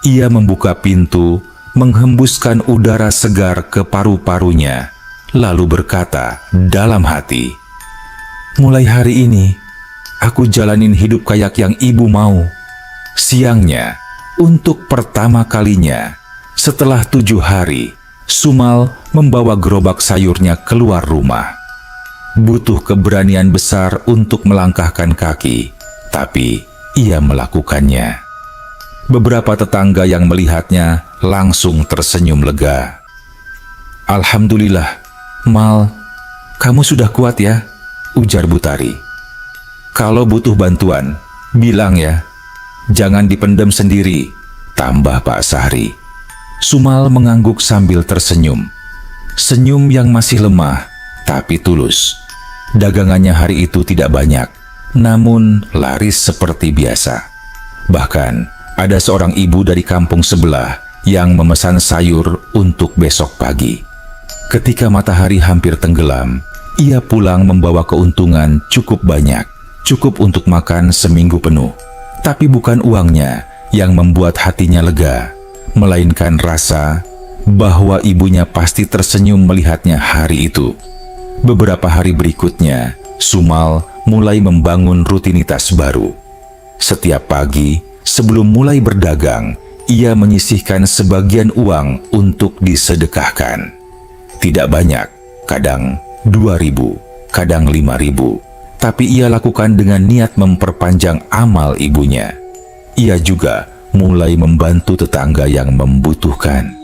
Ia membuka pintu, menghembuskan udara segar ke paru-parunya, lalu berkata dalam hati, "Mulai hari ini, aku jalanin hidup kayak yang ibu mau." Siangnya, untuk pertama kalinya, setelah 7 hari, Sumal membawa gerobak sayurnya keluar rumah. Butuh keberanian besar untuk melangkahkan kaki, tapi ia melakukannya. Beberapa tetangga yang melihatnya langsung tersenyum lega. "Alhamdulillah, Mal, kamu sudah kuat ya," ujar Butari. "Kalau butuh bantuan, bilang ya. Jangan dipendam sendiri," tambah Pak Sahri. Sumal mengangguk sambil tersenyum. Senyum yang masih lemah, tapi tulus. Dagangannya hari itu tidak banyak, namun laris seperti biasa. Bahkan, ada seorang ibu dari kampung sebelah yang memesan sayur untuk besok pagi. Ketika matahari hampir tenggelam, ia pulang membawa keuntungan cukup banyak, cukup untuk makan seminggu penuh. Tapi bukan uangnya yang membuat hatinya lega, melainkan rasa bahwa ibunya pasti tersenyum melihatnya hari itu. Beberapa hari berikutnya, Sumal mulai membangun rutinitas baru. Setiap pagi, sebelum mulai berdagang, ia menyisihkan sebagian uang untuk disedekahkan. Tidak banyak, kadang 2.000, kadang 5.000, tapi ia lakukan dengan niat memperpanjang amal ibunya. Ia juga mulai membantu tetangga yang membutuhkan.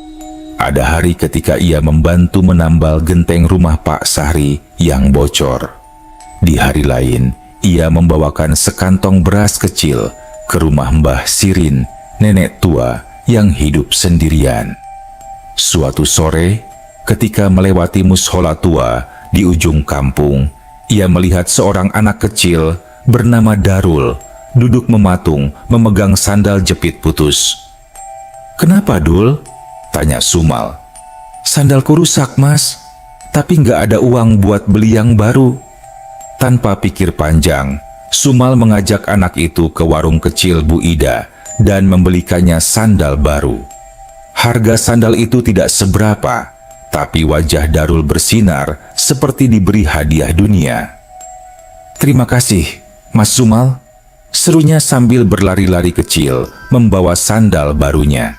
Ada hari ketika ia membantu menambal genteng rumah Pak Sahri yang bocor. Di hari lain, ia membawakan sekantong beras kecil ke rumah Mbah Sirin, nenek tua yang hidup sendirian. Suatu sore, ketika melewati mushola tua di ujung kampung, ia melihat seorang anak kecil bernama Darul duduk mematung memegang sandal jepit putus. "Kenapa, Dul?" tanya Sumal. "Sandalku rusak, Mas, tapi nggak ada uang buat beli yang baru." Tanpa pikir panjang, Sumal mengajak anak itu ke warung kecil Bu Ida dan membelikannya sandal baru. Harga sandal itu tidak seberapa, tapi wajah Darul bersinar seperti diberi hadiah dunia. "Terima kasih, Mas Sumal," serunya sambil berlari-lari kecil membawa sandal barunya.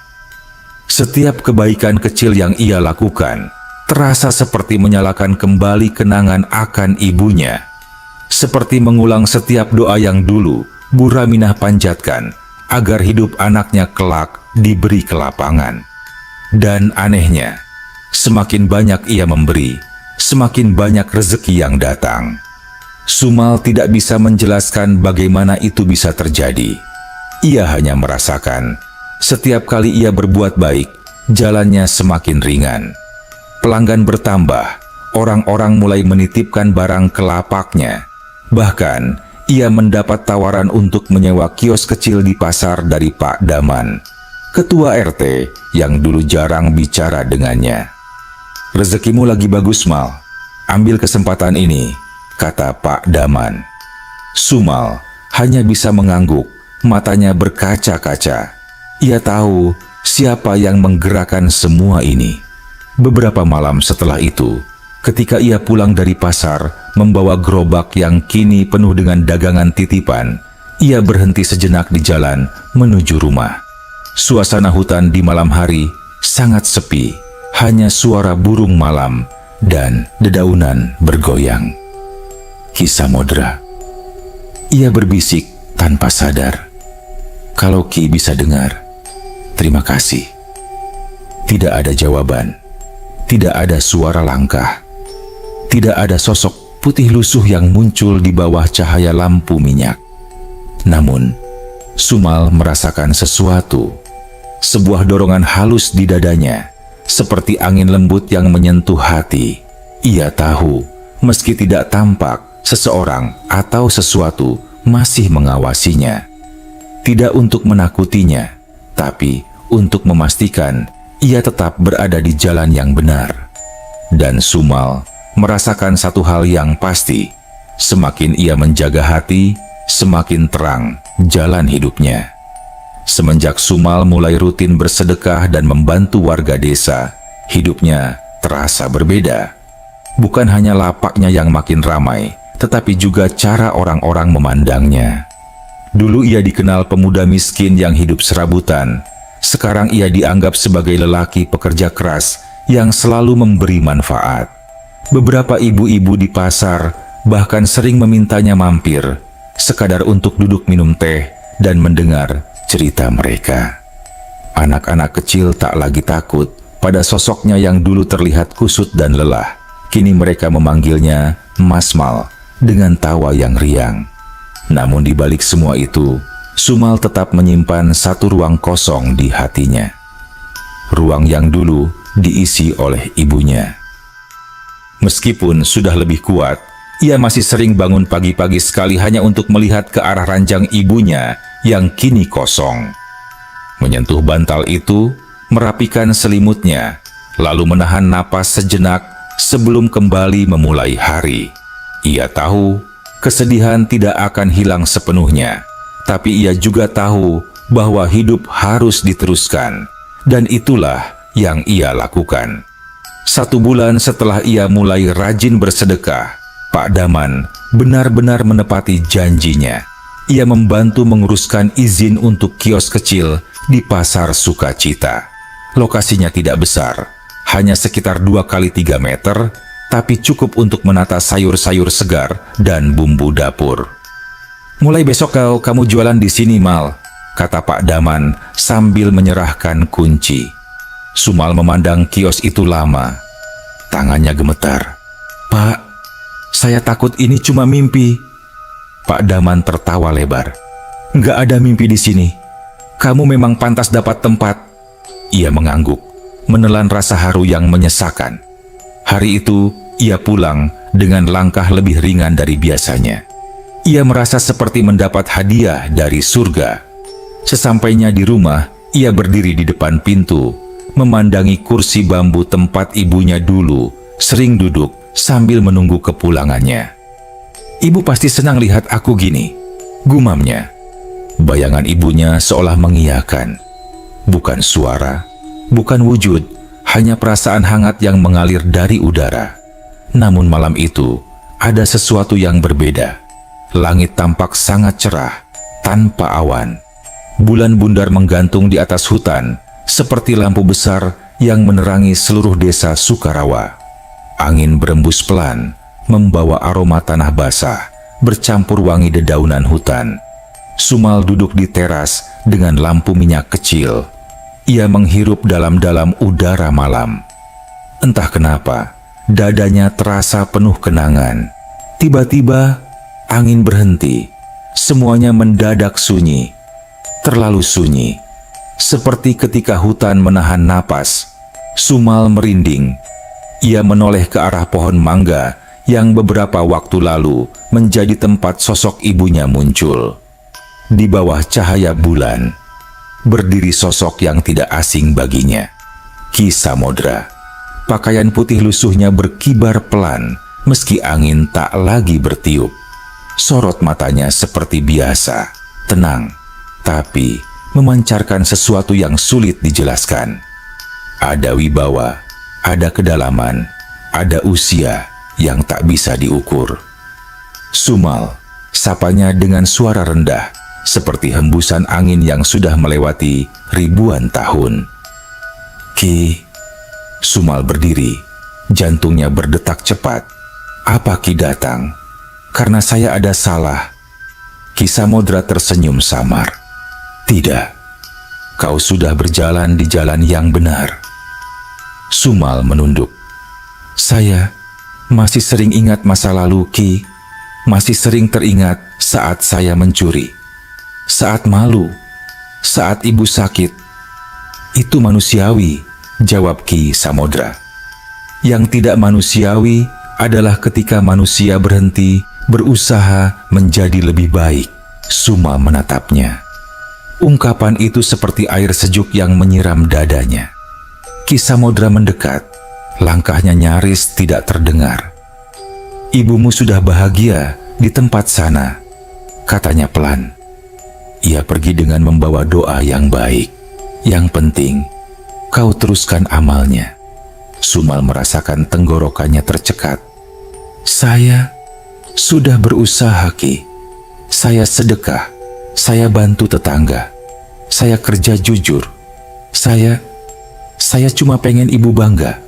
Setiap kebaikan kecil yang ia lakukan terasa seperti menyalakan kembali kenangan akan ibunya. Seperti mengulang setiap doa yang dulu Bu Raminah panjatkan agar hidup anaknya kelak diberi kelapangan. Dan anehnya, semakin banyak ia memberi, semakin banyak rezeki yang datang. Sumal tidak bisa menjelaskan bagaimana itu bisa terjadi. Ia hanya merasakan, setiap kali ia berbuat baik, jalannya semakin ringan. Pelanggan bertambah, orang-orang mulai menitipkan barang ke lapaknya. Bahkan, ia mendapat tawaran untuk menyewa kios kecil di pasar dari Pak Daman, ketua RT yang dulu jarang bicara dengannya. "Rezekimu lagi bagus, Mal. Ambil kesempatan ini," kata Pak Daman. Sumal hanya bisa mengangguk, matanya berkaca-kaca. Ia tahu siapa yang menggerakkan semua ini. Beberapa malam setelah itu, ketika ia pulang dari pasar membawa gerobak yang kini penuh dengan dagangan titipan, ia berhenti sejenak di jalan menuju rumah. Suasana hutan di malam hari sangat sepi, hanya suara burung malam dan dedaunan bergoyang. "Ki Samodra," ia berbisik tanpa sadar. "Kalau Ki bisa dengar, terima kasih." Tidak ada jawaban, tidak ada suara langkah, tidak ada sosok putih lusuh yang muncul di bawah cahaya lampu minyak. Namun, Sumal merasakan sesuatu, sebuah dorongan halus di dadanya, seperti angin lembut yang menyentuh hati. Ia tahu, meski tidak tampak, seseorang atau sesuatu masih mengawasinya. Tidak untuk menakutinya, tapi untuk memastikan ia tetap berada di jalan yang benar. Dan Sumal merasakan satu hal yang pasti, semakin ia menjaga hati, semakin terang jalan hidupnya. Semenjak Sumal mulai rutin bersedekah dan membantu warga desa, hidupnya terasa berbeda. Bukan hanya lapaknya yang makin ramai, tetapi juga cara orang-orang memandangnya. Dulu ia dikenal pemuda miskin yang hidup serabutan. Sekarang ia dianggap sebagai lelaki pekerja keras yang selalu memberi manfaat. Beberapa ibu-ibu di pasar bahkan sering memintanya mampir, sekadar untuk duduk minum teh dan mendengar cerita mereka. Anak-anak kecil tak lagi takut pada sosoknya yang dulu terlihat kusut dan lelah. Kini mereka memanggilnya Mas Mal dengan tawa yang riang. Namun di balik semua itu, Sumal tetap menyimpan satu ruang kosong di hatinya. Ruang yang dulu diisi oleh ibunya. Meskipun sudah lebih kuat, ia masih sering bangun pagi-pagi sekali hanya untuk melihat ke arah ranjang ibunya yang kini kosong. Menyentuh bantal itu, merapikan selimutnya, lalu menahan napas sejenak sebelum kembali memulai hari. Ia tahu kesedihan tidak akan hilang sepenuhnya, tapi ia juga tahu bahwa hidup harus diteruskan, dan itulah yang ia lakukan. 1 bulan setelah ia mulai rajin bersedekah, Pak Daman benar-benar menepati janjinya. Ia membantu menguruskan izin untuk kios kecil di Pasar Sukacita. Lokasinya tidak besar, hanya sekitar 2 kali 3 meter, tapi cukup untuk menata sayur-sayur segar dan bumbu dapur. "Mulai besok kamu jualan di sini, Mal," kata Pak Daman sambil menyerahkan kunci. Sumal memandang kios itu lama. Tangannya gemetar. "Pak, saya takut ini cuma mimpi." Pak Daman tertawa lebar. "Nggak ada mimpi di sini. Kamu memang pantas dapat tempat." Ia mengangguk, menelan rasa haru yang menyesakan. Hari itu, ia pulang dengan langkah lebih ringan dari biasanya. Ia merasa seperti mendapat hadiah dari surga. Sesampainya di rumah, ia berdiri di depan pintu, memandangi kursi bambu tempat ibunya dulu sering duduk sambil menunggu kepulangannya. "Ibu pasti senang lihat aku gini," gumamnya. Bayangan ibunya seolah mengiyakan. Bukan suara, bukan wujud, hanya perasaan hangat yang mengalir dari udara. Namun malam itu, ada sesuatu yang berbeda. Langit tampak sangat cerah, tanpa awan. Bulan bundar menggantung di atas hutan, seperti lampu besar yang menerangi seluruh desa Sukarawa. Angin berembus pelan, membawa aroma tanah basah, bercampur wangi dedaunan hutan. Sumal duduk di teras dengan lampu minyak kecil. Ia menghirup dalam-dalam udara malam. Entah kenapa, dadanya terasa penuh kenangan. Tiba-tiba, angin berhenti. Semuanya mendadak sunyi. Terlalu sunyi. Seperti ketika hutan menahan napas. Sumal merinding. Ia menoleh ke arah pohon mangga yang beberapa waktu lalu menjadi tempat sosok ibunya muncul. Di bawah cahaya bulan, berdiri sosok yang tidak asing baginya. Ki Samodra. Pakaian putih lusuhnya berkibar pelan, meski angin tak lagi bertiup. Sorot matanya seperti biasa, tenang, tapi memancarkan sesuatu yang sulit dijelaskan. Ada wibawa, ada kedalaman, ada usia yang tak bisa diukur. Sumal, sapanya dengan suara rendah, seperti hembusan angin yang sudah melewati ribuan tahun. Ki. Sumal berdiri, jantungnya berdetak cepat. Apa Ki datang? Karena saya ada salah. Ki Samodra tersenyum samar. Tidak, kau sudah berjalan di jalan yang benar. Sumal menunduk. Saya masih sering ingat masa lalu, Ki. Masih sering teringat saat saya mencuri. Saat malu, saat ibu sakit. Itu manusiawi, jawab Ki Samodra. Yang tidak manusiawi adalah ketika manusia berhenti berusaha menjadi lebih baik. Sumal menatapnya. Ungkapan itu seperti air sejuk yang menyiram dadanya. Ki Samodra mendekat, langkahnya nyaris tidak terdengar. Ibumu sudah bahagia di tempat sana, katanya pelan. Ia pergi dengan membawa doa yang baik. Yang penting, kau teruskan amalnya. Sumal merasakan tenggorokannya tercekat. Saya sudah berusaha, Ki. Saya sedekah. Saya bantu tetangga. Saya kerja jujur. Saya cuma pengen ibu bangga.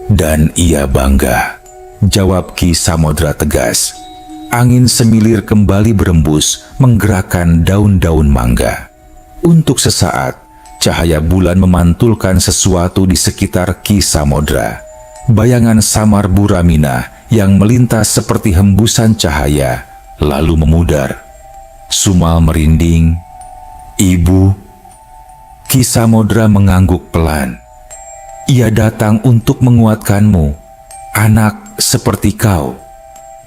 Dan ia bangga, jawab Ki Samodra tegas. Angin semilir kembali berembus, menggerakkan daun-daun mangga. Untuk sesaat, cahaya bulan memantulkan sesuatu di sekitar Ki Samodra. Bayangan samar Bu Raminah yang melintas seperti hembusan cahaya, lalu memudar. Sumal merinding. Ibu. Ki Samodra mengangguk pelan. Ia datang untuk menguatkanmu. Anak seperti kau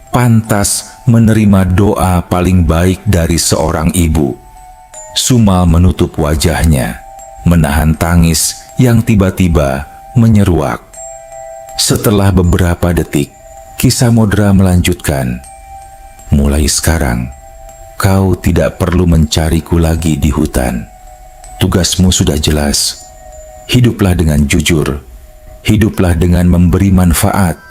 pantas menerima doa paling baik dari seorang ibu. Sumal menutup wajahnya, menahan tangis yang tiba-tiba menyeruak. Setelah beberapa detik, Ki Samodra melanjutkan. Mulai sekarang, kau tidak perlu mencariku lagi di hutan. Tugasmu sudah jelas. Hiduplah dengan jujur. Hiduplah dengan memberi manfaat.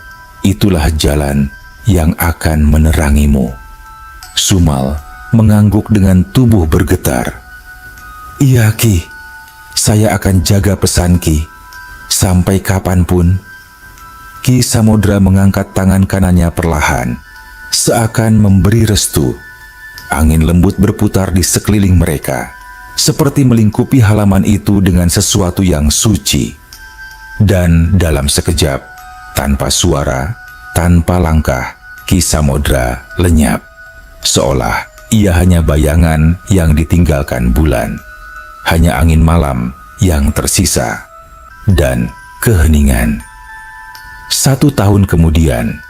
Itulah jalan yang akan menerangimu. Sumal mengangguk dengan tubuh bergetar. Iya, Ki. Saya akan jaga pesan Ki. Sampai kapanpun. Ki Samodra mengangkat tangan kanannya perlahan, seakan memberi restu. Angin lembut berputar di sekeliling mereka, seperti melingkupi halaman itu dengan sesuatu yang suci. Dan dalam sekejap, tanpa suara, tanpa langkah, Ki Samodra lenyap. Seolah ia hanya bayangan yang ditinggalkan bulan. Hanya angin malam yang tersisa. Dan keheningan. 1 tahun kemudian,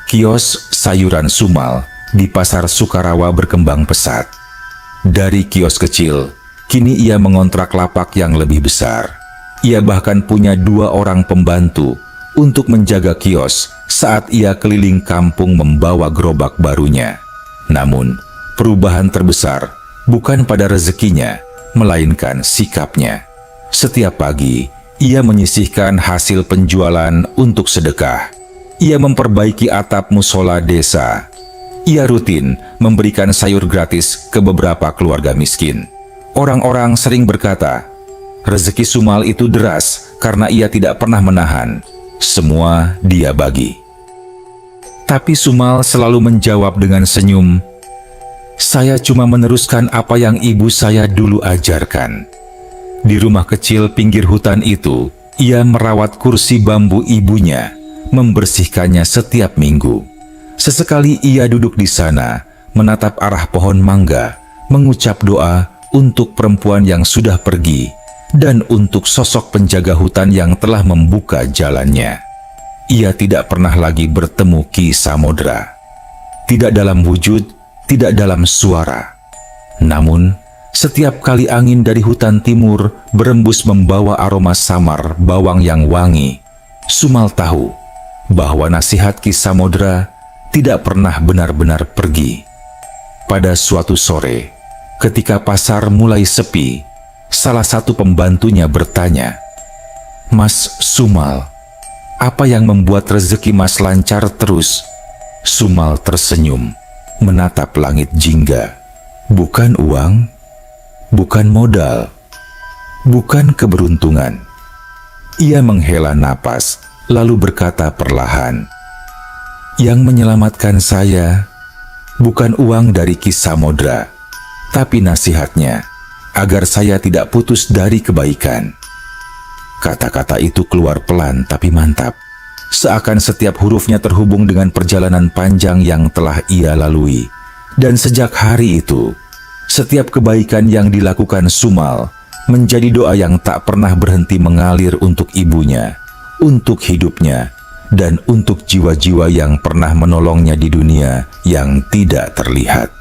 kios sayuran Sumal di pasar Sukarawa berkembang pesat. Dari kios kecil, kini ia mengontrak lapak yang lebih besar. Ia bahkan punya 2 orang pembantu untuk menjaga kios saat ia keliling kampung membawa gerobak barunya. Namun, perubahan terbesar bukan pada rezekinya, melainkan sikapnya. Setiap pagi, ia menyisihkan hasil penjualan untuk sedekah. Ia memperbaiki atap musola desa. Ia rutin memberikan sayur gratis ke beberapa keluarga miskin. Orang-orang sering berkata, rezeki Sumal itu deras karena ia tidak pernah menahan. Semua dia bagi. Tapi Sumal selalu menjawab dengan senyum, "Saya cuma meneruskan apa yang ibu saya dulu ajarkan." Di rumah kecil pinggir hutan itu, ia merawat kursi bambu ibunya, membersihkannya setiap minggu. Sesekali ia duduk di sana, menatap arah pohon mangga, mengucap doa untuk perempuan yang sudah pergi, dan untuk sosok penjaga hutan yang telah membuka jalannya. Ia tidak pernah lagi bertemu Ki Samodra. Tidak dalam wujud, tidak dalam suara. Namun, setiap kali angin dari hutan timur berembus membawa aroma samar bawang yang wangi, Sumal tahu bahwa nasihat Ki Samodra tidak pernah benar-benar pergi. Pada suatu sore, ketika pasar mulai sepi, salah satu pembantunya bertanya, "Mas Sumal, apa yang membuat rezeki Mas lancar terus?" Sumal tersenyum, menatap langit jingga. "Bukan uang, bukan modal, bukan keberuntungan." Ia menghela napas, lalu berkata perlahan, "Yang menyelamatkan saya bukan uang dari Ki Samodra, tapi nasihatnya agar saya tidak putus dari kebaikan." Kata-kata itu keluar pelan tapi mantap, seakan setiap hurufnya terhubung dengan perjalanan panjang yang telah ia lalui. Dan sejak hari itu, setiap kebaikan yang dilakukan Sumal menjadi doa yang tak pernah berhenti mengalir untuk ibunya, untuk hidupnya, dan untuk jiwa-jiwa yang pernah menolongnya di dunia yang tidak terlihat.